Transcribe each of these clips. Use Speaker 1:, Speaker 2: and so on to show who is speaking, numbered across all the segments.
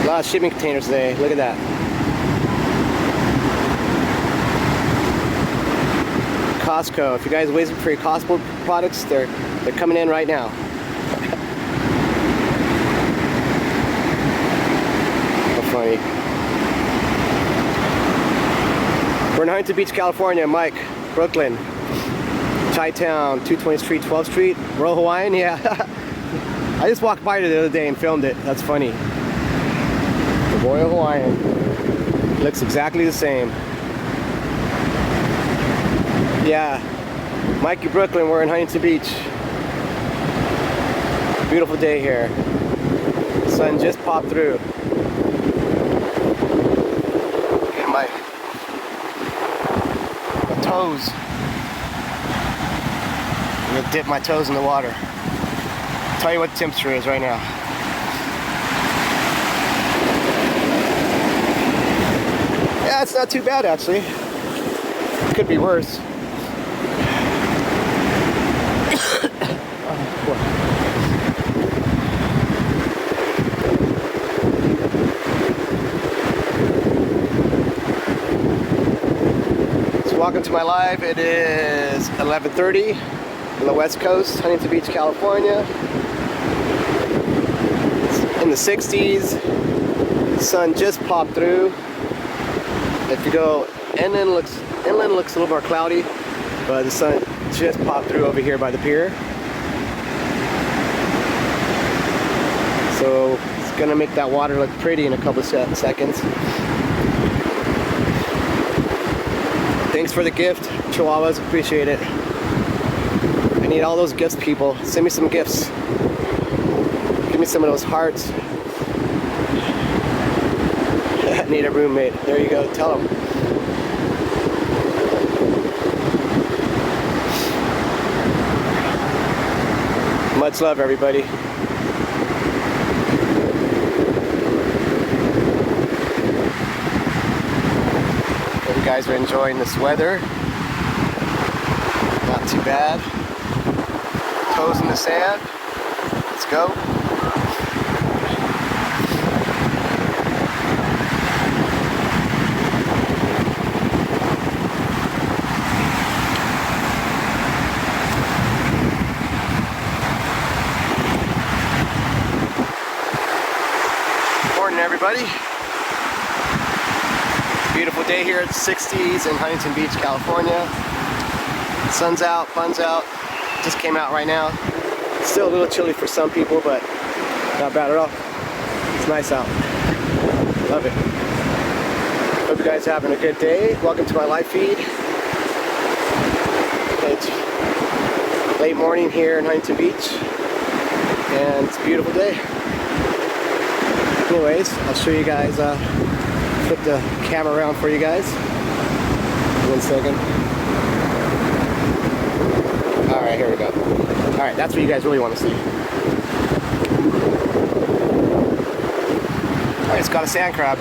Speaker 1: A lot of shipping containers today. Look at that. Costco. If you guys are waiting for your Costco products, they're coming in right now. How funny. We're in Huntington Beach, California. Mike, Brooklyn, Chi-Town, 220th Street, 12th Street. Royal Hawaiian, yeah. I just walked by it the other day and filmed it. That's funny. The Royal Hawaiian. Looks exactly the same. Yeah. Mikey, Brooklyn, we're in Huntington Beach. Beautiful day here. The sun just popped through. Look at my toes. I'm gonna dip my toes in the water. Tell you what the temperature is right now. Yeah, it's not too bad actually. Could be worse. So welcome to my live. It is 11:30 on the West Coast, Huntington Beach, California. It's in the 60s. The sun just popped through. If you go inland looks a little more cloudy, but the sun just popped through over here by the pier. So it's gonna make that water look pretty in a couple of seconds. Thanks for the gift, Chihuahuas, appreciate it. I need all those gifts, people. Send me some gifts. Give me some of those hearts. I need a roommate. There you go, tell them. Much love, everybody. Hope you guys are enjoying this weather. Not too bad. Toes in the sand. Let's go. Everybody. Beautiful day here at the 60s in Huntington Beach, California. Sun's out, fun's out. Just came out right now. Still a little chilly for some people, but not bad at all. It's nice out. Love it. Hope you guys are having a good day. Welcome to my live feed. It's late morning here in Huntington Beach, and it's a beautiful day. Anyways, I'll show you guys, flip the camera around for you guys. 1 second. Alright, here we go. Alright, that's what you guys really want to see. Alright, it's got a sand crab.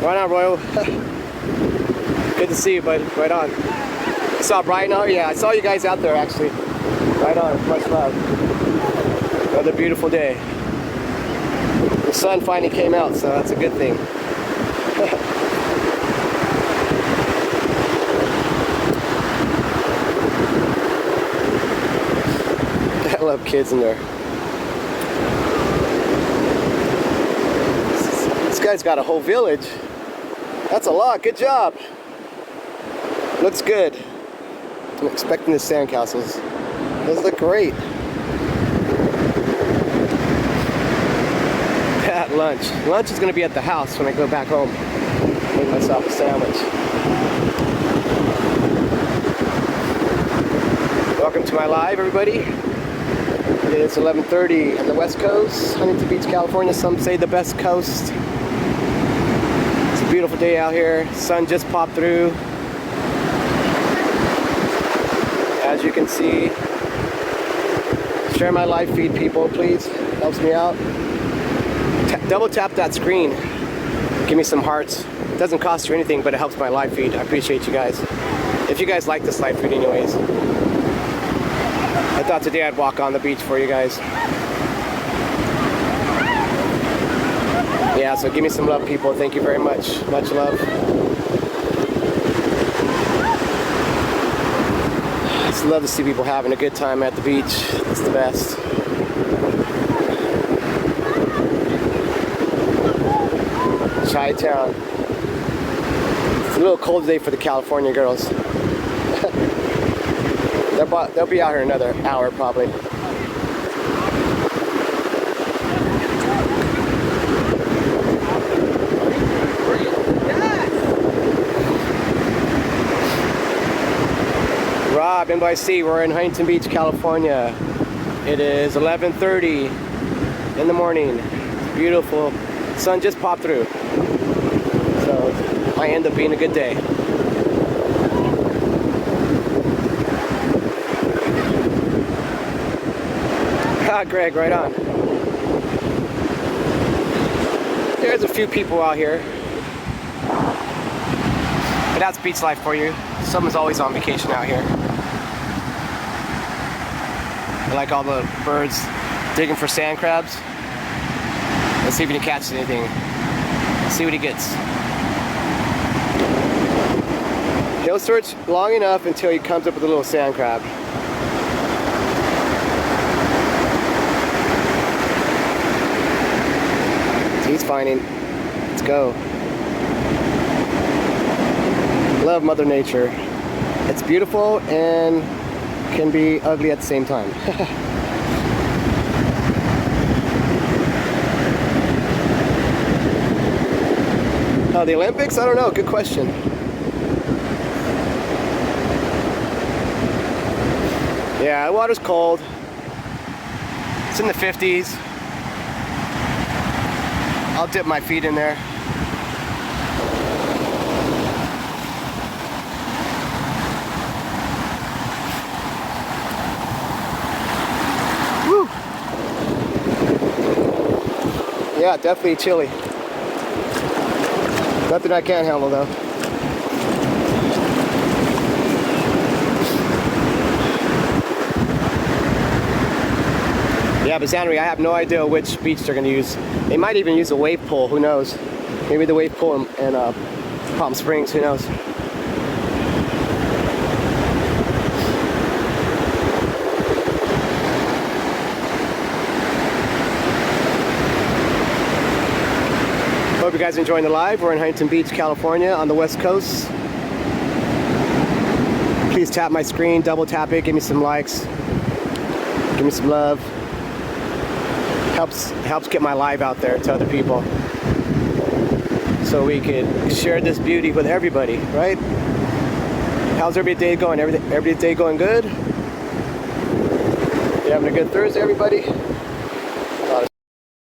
Speaker 1: Right on, Royal. Good to see you, buddy. Right on. Saw Brian out? Yeah, I saw you guys out there actually. Right on, much love. Another beautiful day. The sun finally came out, so that's a good thing. I love kids in there. This guy's got a whole village. That's a lot, good job. Looks good. I'm expecting the sandcastles. Those look great. At lunch. Lunch is going to be at the house when I go back home. Make myself a sandwich. Welcome to my live, everybody. It is 11:30 on the West Coast, Huntington Beach, California. Some say the best coast. It's a beautiful day out here. Sun just popped through. As you can see, share my live feed, people, please. Helps me out. Double tap that screen. Give me some hearts. It doesn't cost you anything, but it helps my live feed. I appreciate you guys. If you guys like this live feed anyways. I thought today I'd walk on the beach for you guys. Yeah, so give me some love, people. Thank you very much. Much love. I just love to see people having a good time at the beach. It's the best. Chi-town. It's a little cold today for the California girls. They'll be out here another hour probably. Rob, NYC, we're in Huntington Beach, California. It is 11:30 in the morning. It's beautiful. Sun just popped through. So it might end up being a good day. Ah, Greg, right on. There's a few people out here. But that's beach life for you. Someone's always on vacation out here. I like all the birds digging for sand crabs. Let's see if he can catch anything. Let's see what he gets. He'll search long enough until he comes up with a little sand crab. He's finding. Let's go. Love Mother Nature. It's beautiful and can be ugly at the same time. Oh, the Olympics? I don't know. Good question. Yeah, the water's cold. It's in the 50s. I'll dip my feet in there. Woo! Yeah, definitely chilly. Nothing I can't handle though. Yeah, but Henry, I have no idea which beach they're going to use. They might even use a wave pool, who knows? Maybe the wave pool in Palm Springs, who knows? Hope you guys are enjoying the live. We're in Huntington Beach, California on the West Coast. Please tap my screen, double tap it, give me some likes, give me some love. Helps get my live out there to other people, so we can share this beauty with everybody, right? How's every day going? Every day going good? You having a good Thursday, everybody?